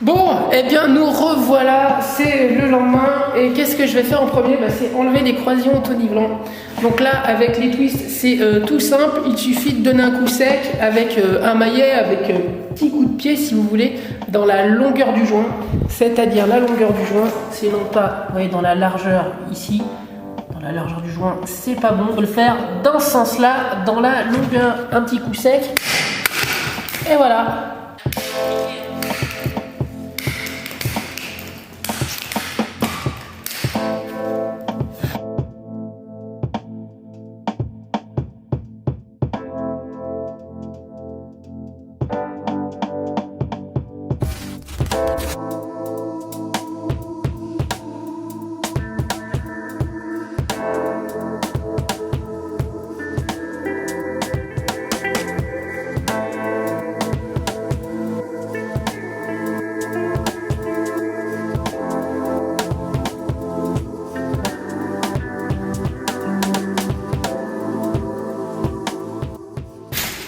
Bon, eh bien nous revoilà, c'est le lendemain et qu'est-ce que je vais faire en premier? C'est enlever les croisillons auto-nivelants. Donc là avec les twists c'est tout simple, il suffit de donner un coup sec avec un maillet, avec un petit coup de pied si vous voulez, dans la longueur du joint, c'est-à-dire la longueur du joint, c'est non pas, vous voyez, dans la largeur ici, dans la largeur du joint, c'est pas bon, il faut le faire dans ce sens-là, dans la longueur, un petit coup sec, et voilà.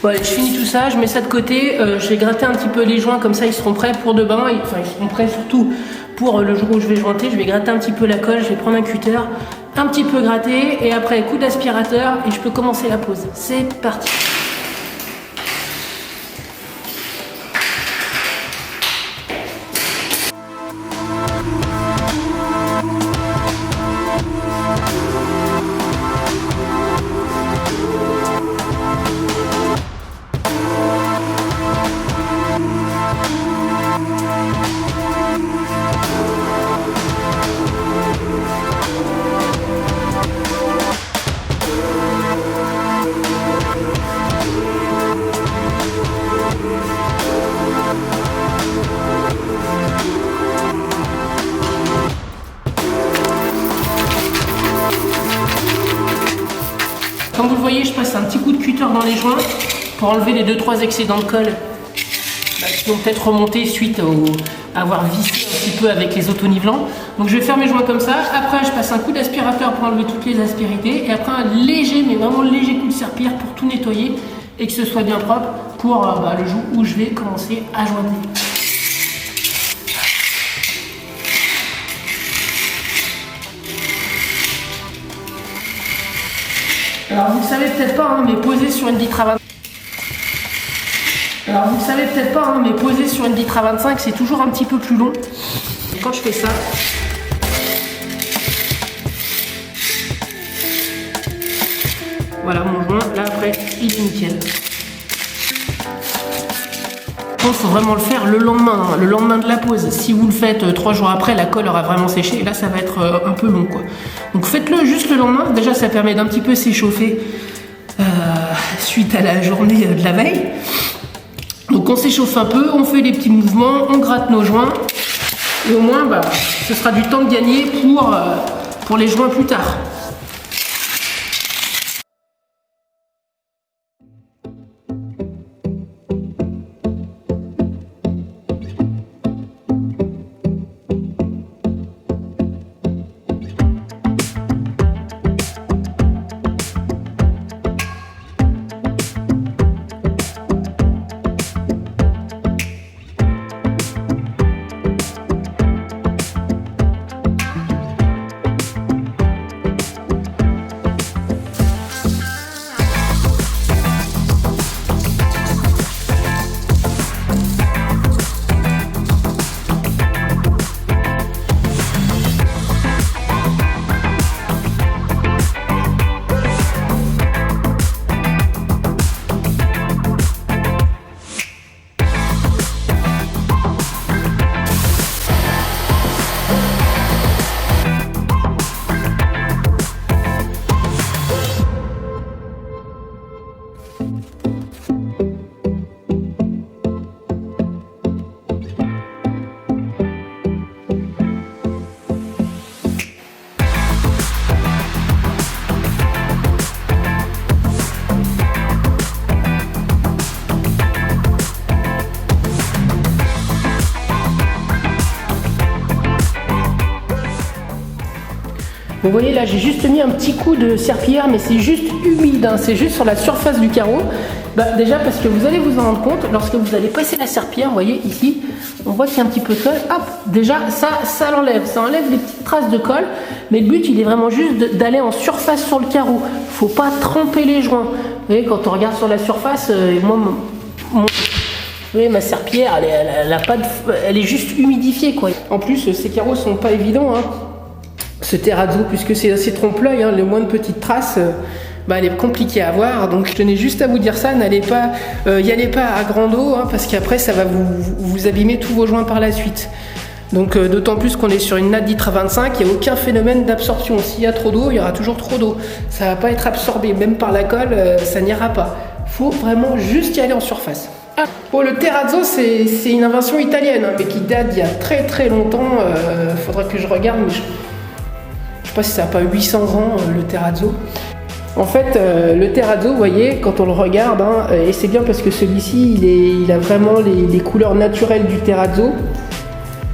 Voilà, je finis tout ça, je mets ça de côté, je vais gratter un petit peu les joints, comme ça ils seront prêts pour demain, enfin ils seront prêts surtout pour le jour où je vais jointer, je vais gratter un petit peu la colle, je vais prendre un cutter, un petit peu gratter, et après coup d'aspirateur, et je peux commencer la pose. C'est parti. Comme vous le voyez, je passe un petit coup de cutter dans les joints pour enlever les 2-3 excédents de colle qui vont peut-être remonter suite à avoir vissé un petit peu avec les auto-nivelants. Donc je vais faire mes joints comme ça. Après, je passe un coup d'aspirateur pour enlever toutes les aspérités. Et après, un léger, mais vraiment léger coup de serpillère pour tout nettoyer et que ce soit bien propre pour le jour où je vais commencer à jointer. Alors vous ne savez peut-être pas, mais poser sur une vitre à 25. Alors vous ne savez peut-être pas, mais poser sur une vitre à 25, c'est toujours un petit peu plus long. Et quand je fais ça, voilà mon joint, là après il est nickel. Il faut vraiment le faire le lendemain de la pose. Si vous le faites 3 jours après, la colle aura vraiment séché et là ça va être un peu long quoi. Donc faites-le juste le lendemain, déjà ça permet d'un petit peu s'échauffer suite à la journée de la veille. Donc on s'échauffe un peu, on fait des petits mouvements, on gratte nos joints et au moins ce sera du temps de gagner pour les joints plus tard. Vous voyez là, j'ai juste mis un petit coup de serpillière, mais c'est juste humide, hein, c'est juste sur la surface du carreau. Déjà parce que vous allez vous en rendre compte, lorsque vous allez passer la serpillière, vous voyez ici, on voit qu'il y a un petit peu de colle. Hop, déjà ça l'enlève, ça enlève les petites traces de colle, mais le but il est vraiment juste d'aller en surface sur le carreau. Faut pas tremper les joints. Vous voyez, quand on regarde sur la surface, vous voyez, ma serpillière, elle est juste humidifiée, quoi. En plus, ces carreaux sont pas évidents, hein. Ce terrazzo, puisque c'est assez trompe-l'œil, hein, les moindres petites traces, elle est compliquée à voir. Donc je tenais juste à vous dire ça, n'allez pas, y allez pas à grande eau, hein, parce qu'après ça va vous abîmer tous vos joints par la suite. Donc d'autant plus qu'on est sur une natte d'Itra 25, il n'y a aucun phénomène d'absorption. S'il y a trop d'eau, il y aura toujours trop d'eau. Ça va pas être absorbé, même par la colle, ça n'ira pas. Faut vraiment juste y aller en surface. Bon, le terrazzo, c'est une invention italienne, hein, mais qui date d'il y a très très longtemps. Faudrait que je regarde, mais je sais pas si ça n'a pas 800 ans, le terrazzo. En fait, le terrazzo, vous voyez, quand on le regarde, hein, et c'est bien parce que celui-ci, il a vraiment les couleurs naturelles du terrazzo.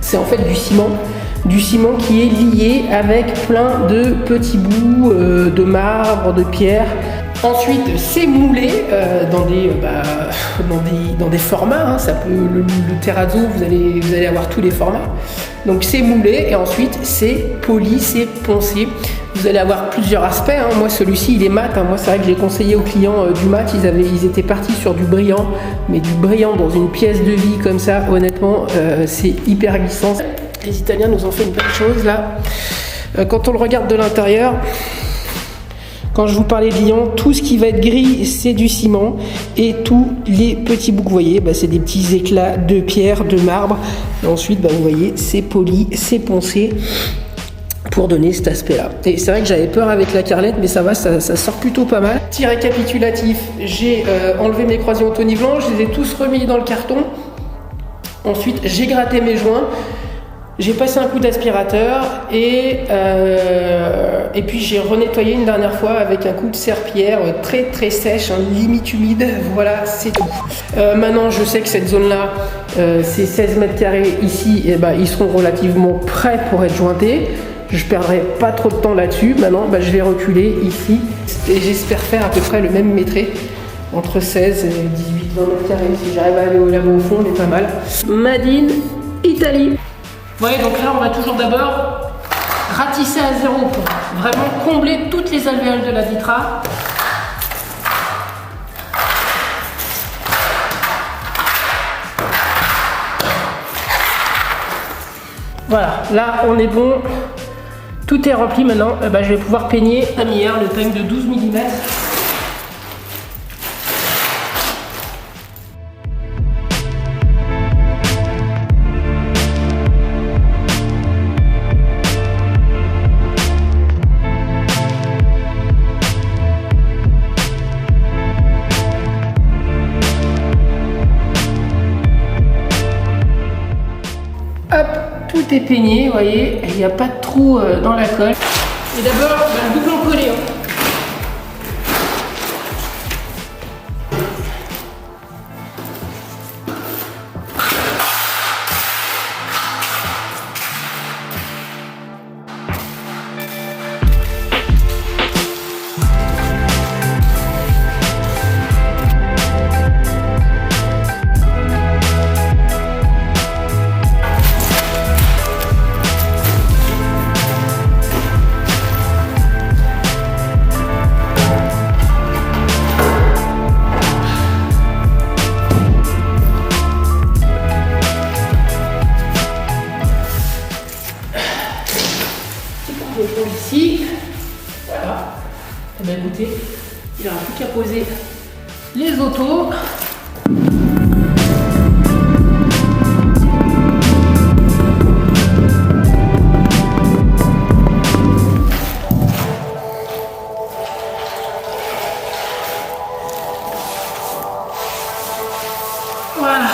C'est en fait du ciment qui est lié avec plein de petits bouts de marbre, de pierre. Ensuite, c'est moulé dans des formats. Hein, ça peut, le terrazzo, vous allez avoir tous les formats. Donc c'est moulé et ensuite c'est poli, c'est poncé. Vous allez avoir plusieurs aspects. Hein. Moi, celui-ci, il est mat. Hein. Moi, c'est vrai que j'ai conseillé aux clients du mat. Ils étaient partis sur du brillant, mais du brillant dans une pièce de vie comme ça, honnêtement, c'est hyper glissant. Les Italiens nous ont fait une belle chose là. Quand on le regarde de l'intérieur. Quand je vous parlais de liant, tout ce qui va être gris, c'est du ciment. Et tous les petits bouts que vous voyez, c'est des petits éclats de pierre, de marbre. Et ensuite, vous voyez, c'est poli, c'est poncé pour donner cet aspect-là. Et c'est vrai que j'avais peur avec la carrelette, mais ça va, ça sort plutôt pas mal. Petit récapitulatif, j'ai enlevé mes croisillons Tony Blanc, je les ai tous remis dans le carton. Ensuite, j'ai gratté mes joints. J'ai passé un coup d'aspirateur et puis j'ai renettoyé une dernière fois avec un coup de serpillière très très sèche, hein, limite humide. Voilà, c'est tout. Maintenant, je sais que cette zone-là, c'est 16 mètres carrés ici, et ils seront relativement prêts pour être jointés. Je ne perdrai pas trop de temps là-dessus. Maintenant, je vais reculer ici et j'espère faire à peu près le même métré. Entre 16 et 18-20 mètres carrés. Si j'arrive à aller là-bas au fond, on est pas mal. Made in Italie. Ouais, donc là on va toujours d'abord ratisser à 0 point. Vraiment combler toutes les alvéoles de la vitra. Voilà, là on est bon. Tout est rempli maintenant. Je vais pouvoir peigner le peigne de 12 mm. Hop, tout est peigné, vous voyez, il n'y a pas de trou dans la colle. Et d'abord, le doublon collé. Ici, voilà. Et bien écoutez, il n'y aura plus qu'à poser les autos. Voilà.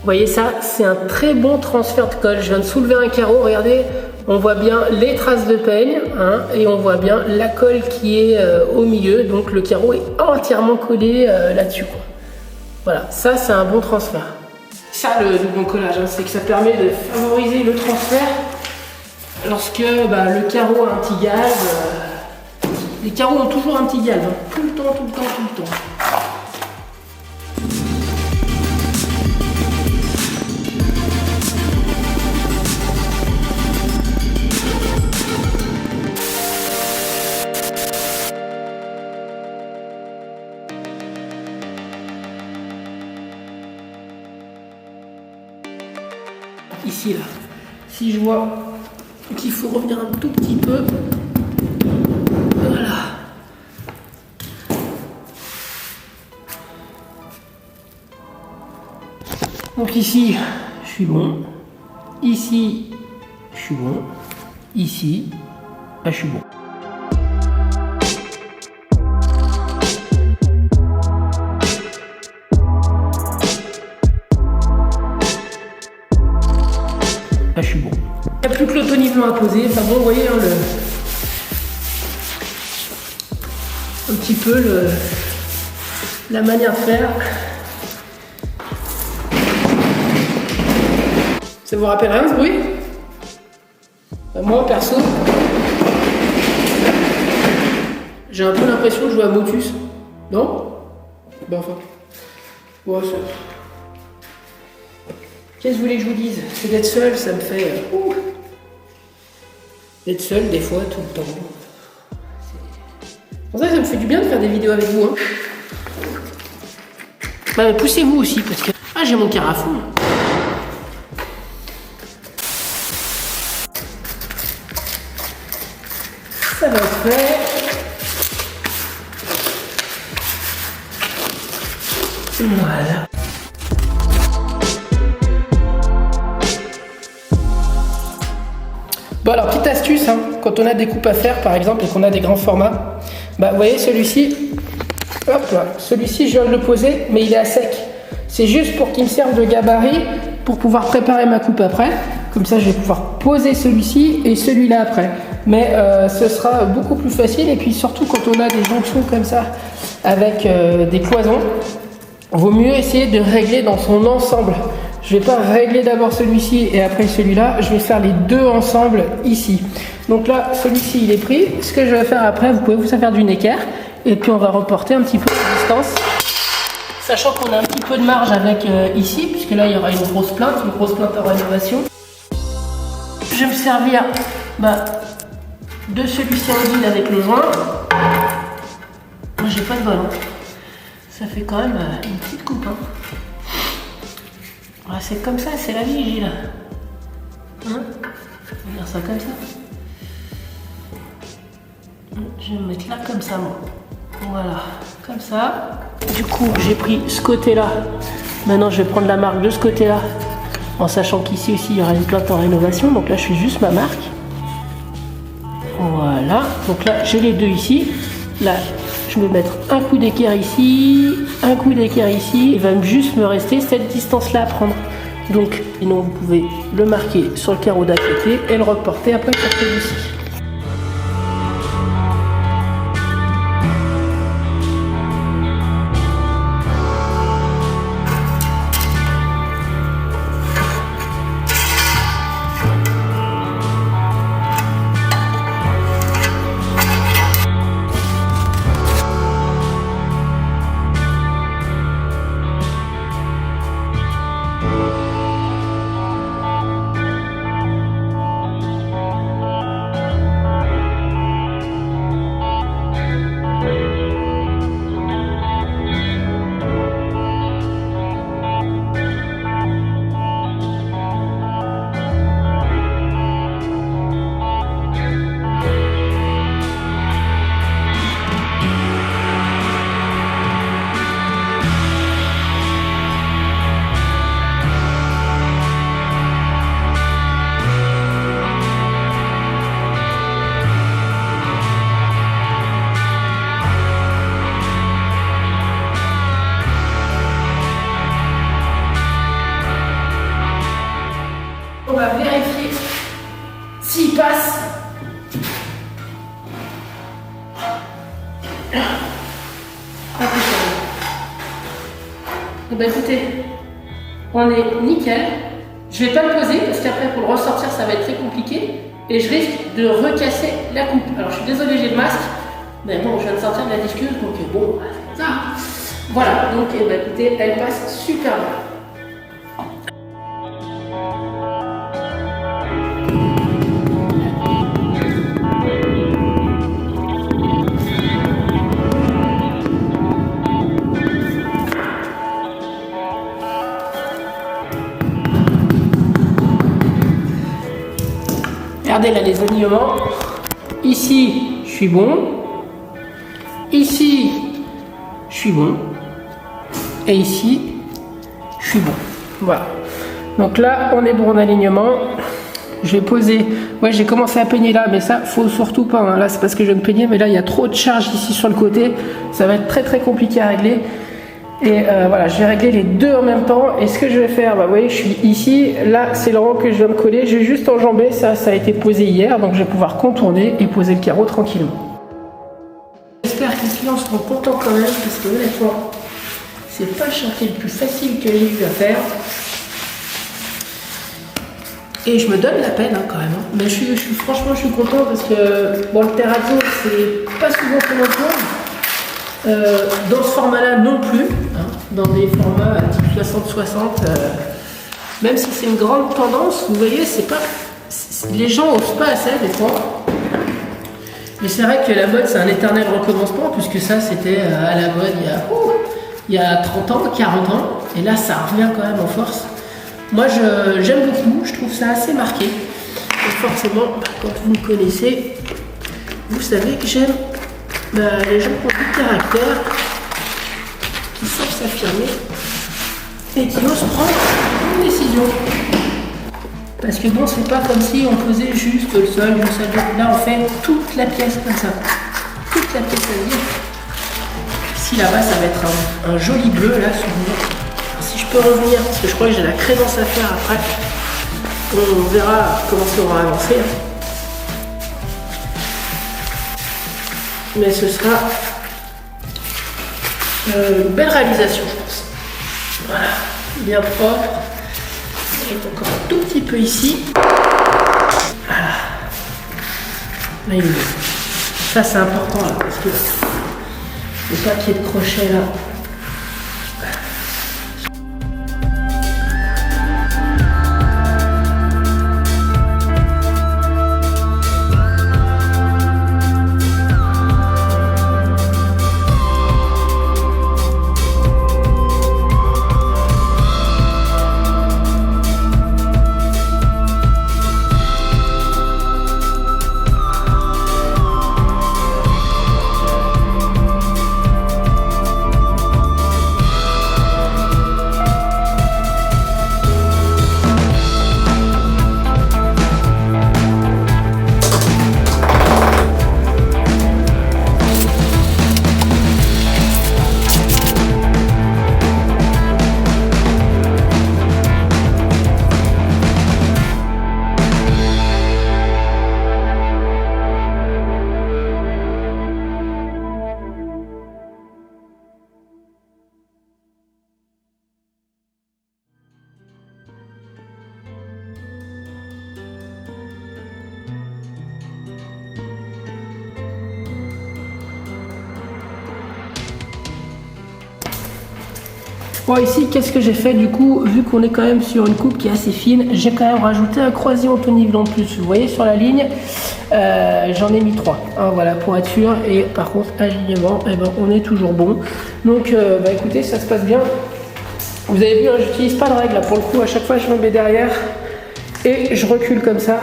voyez ça, c'est un très bon transfert de colle. Je viens de soulever un carreau, regardez, on voit bien les traces de peigne, hein, et on voit bien la colle qui est au milieu. Donc le carreau est entièrement collé là-dessus, quoi. Voilà, ça c'est un bon transfert. Ça le bon collage, hein, c'est que ça permet de favoriser le transfert lorsque le carreau a un petit gaz. Les carreaux ont toujours un petit gaz, hein, tout le temps, tout le temps, tout le temps. Ici, là, si je vois qu'il faut revenir un tout petit peu, voilà. Donc ici, je suis bon. Ici, je suis bon. Ici, je suis bon. Là, je suis bon. Il n'y a plus que l'autonivelant à poser. Enfin bon, vous voyez, hein, un petit peu la manière de faire. Ça vous rappelle rien ce bruit? Moi, perso, j'ai un peu l'impression de jouer à Motus. Non? Ben enfin. Ouais, qu'est-ce que vous voulez que je vous dise? C'est d'être seul, ça me fait... D'être seul, des fois, tout le temps. Pour ça me fait du bien de faire des vidéos avec vous. Hein. Bah, poussez-vous aussi, parce que... Ah, j'ai mon carafon. Ça va être fait. Voilà. Bon alors, petite astuce, hein, quand on a des coupes à faire par exemple et qu'on a des grands formats, vous voyez celui-ci, hop là, celui-ci je viens de le poser mais il est à sec. C'est juste pour qu'il me serve de gabarit pour pouvoir préparer ma coupe après. Comme ça je vais pouvoir poser celui-ci et celui-là après. Mais ce sera beaucoup plus facile et puis surtout quand on a des jonctions comme ça avec des cloisons, vaut mieux essayer de régler dans son ensemble. Je ne vais pas régler d'abord celui-ci et après celui-là, je vais faire les deux ensemble ici. Donc là, celui-ci il est pris. Ce que je vais faire après, vous pouvez vous faire du équerre et puis on va reporter un petit peu la distance. Sachant qu'on a un petit peu de marge avec ici, puisque là il y aura une grosse plainte à rénovation. Je vais me servir de celui-ci en guide avec le joint. Moi j'ai pas de bol, hein. Ça fait quand même une petite coupe, hein. Ah, c'est comme ça, c'est la vie, Gilles. Hein? On va faire ça comme ça. Je vais me mettre là comme ça, moi. Voilà, comme ça. Du coup, j'ai pris ce côté-là. Maintenant, je vais prendre la marque de ce côté-là. En sachant qu'ici aussi, il y aura une plainte en rénovation. Donc là, je fais juste ma marque. Voilà. Donc là, j'ai les deux ici. Là, je vais mettre un coup d'équerre ici, un coup d'équerre ici. Il va juste me rester cette distance-là à prendre. Donc, sinon, vous pouvez le marquer sur le carreau d'à côté et le reporter après sur celui-ci. Impeccable. Et ben écoutez, on est nickel. Je vais pas le poser parce qu'après pour le ressortir ça va être très compliqué et je risque de recasser la coupe. Alors je suis désolée, j'ai le masque, mais bon, je viens de sortir de la discute donc bon, ça. Voilà, donc eh ben, écoutez, elle passe super bien. Regardez là les alignements. Ici, je suis bon. Ici, je suis bon. Et ici, je suis bon. Voilà. Donc là, on est bon en alignement. Je vais poser. Ouais, j'ai commencé à peigner là, mais ça, faut surtout pas. Hein. Là, c'est parce que je viens de peigner, mais là, il y a trop de charge ici sur le côté. Ça va être très très compliqué à régler. Et voilà, je vais régler les deux en même temps. Et ce que je vais faire, bah, vous voyez, je suis ici. Là, c'est le rang que je viens de coller. Je vais juste enjamber. Ça a été posé hier. Donc, je vais pouvoir contourner et poser le carreau tranquillement. J'espère que les clients seront contents quand même. Parce que honnêtement, c'est pas le chantier le plus facile que j'ai eu à faire. Et je me donne la peine hein, quand même. Hein. Mais franchement, je suis content parce que bon, le terrazzo, c'est pas souvent qu'on en trouve. Dans ce format-là non plus, hein, dans des formats type 60-60, même si c'est une grande tendance, vous voyez, les gens n'osent pas assez des fois. Mais c'est vrai que la mode, c'est un éternel recommencement, puisque ça, c'était à la mode il y a 30 ans, 40 ans, et là, ça revient quand même en force. Moi, j'aime beaucoup, je trouve ça assez marqué. Et forcément, quand vous me connaissez, vous savez que j'aime les gens qui ont du caractère, qui savent s'affirmer et qui osent prendre une décision. Parce que bon, c'est pas comme si on posait juste le sol, là on fait toute la pièce comme ça. Toute la pièce à dire. Ici là-bas, ça va être un joli bleu là sur le mur. Si je peux revenir, parce que je crois que j'ai la crédence à faire après, on verra comment ça va avancer. Mais ce sera une belle réalisation, je pense. Voilà, bien propre. Et encore un tout petit peu ici. Voilà. Là, il est bien. Ça, c'est important, là, parce que le papier de crochet, là. Bon, ici, qu'est-ce que j'ai fait du coup? Vu qu'on est quand même sur une coupe qui est assez fine, j'ai quand même rajouté un croisillon autonivelant de plus. Vous voyez sur la ligne, j'en ai mis 3. Hein, voilà, pour être sûr. Et par contre, alignement, eh ben, on est toujours bon. Donc, bah, écoutez, ça se passe bien. Vous avez vu, hein, j'utilise pas de règle. Là, pour le coup, à chaque fois, je me mets derrière et je recule comme ça.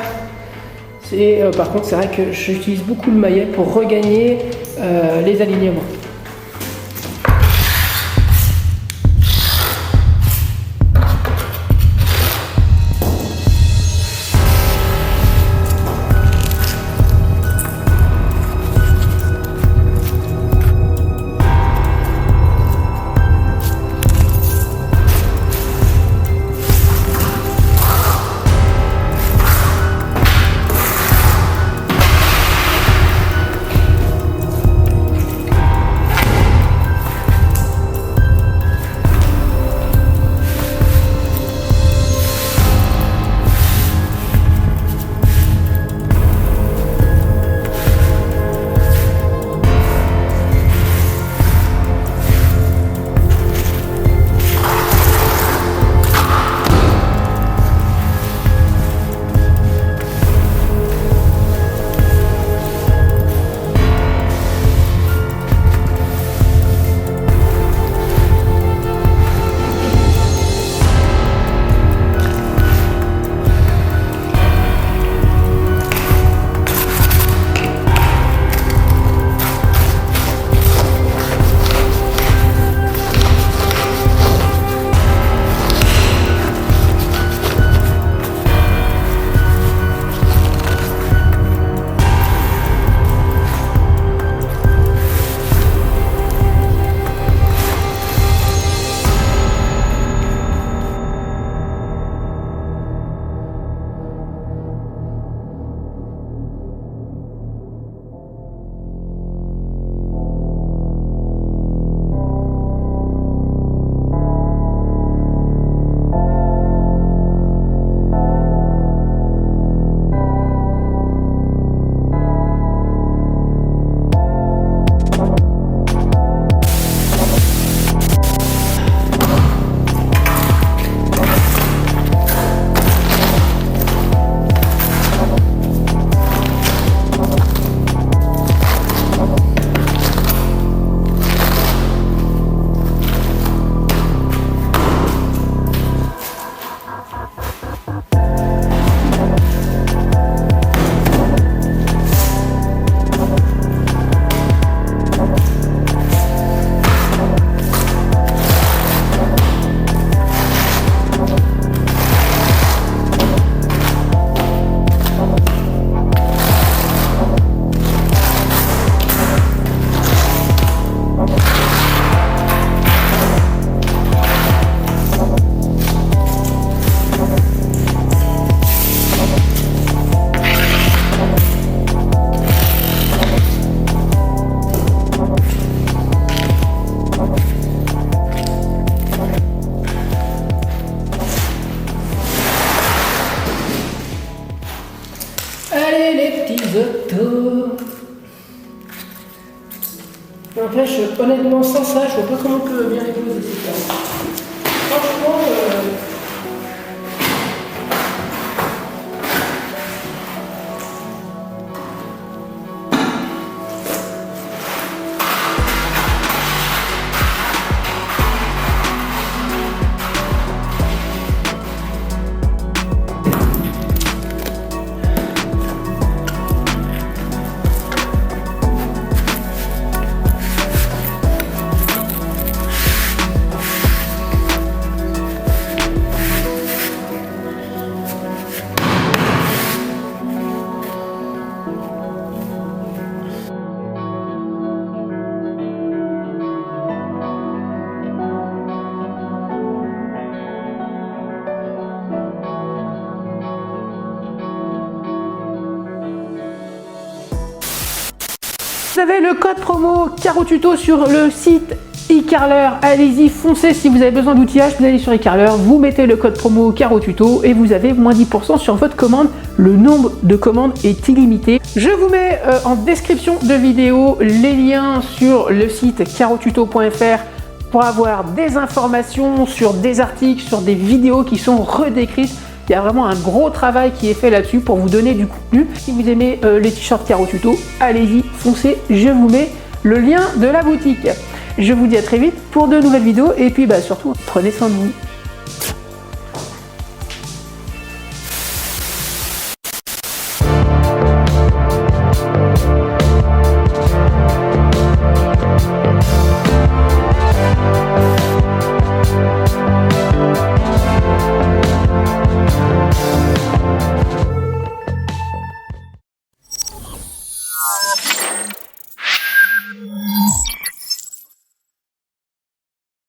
Par contre, c'est vrai que j'utilise beaucoup le maillet pour regagner les alignements. Giotto. N'empêche, honnêtement, sans ça, je vois pas comment on peut bien les poser ces cartes. Franchement, vous avez le code promo Caro Tuto sur le site eCarler. Allez-y, foncez si vous avez besoin d'outillage, vous allez sur eCarler, vous mettez le code promo Caro Tuto et vous avez moins 10% sur votre commande. Le nombre de commandes est illimité. Je vous mets en description de vidéo les liens sur le site carotuto.fr pour avoir des informations sur des articles, sur des vidéos qui sont redécrites. Il y a vraiment un gros travail qui est fait là-dessus pour vous donner du contenu. Si vous aimez les t-shirts Caro Tuto, allez-y, foncez, je vous mets le lien de la boutique. Je vous dis à très vite pour de nouvelles vidéos et puis surtout, prenez soin de vous.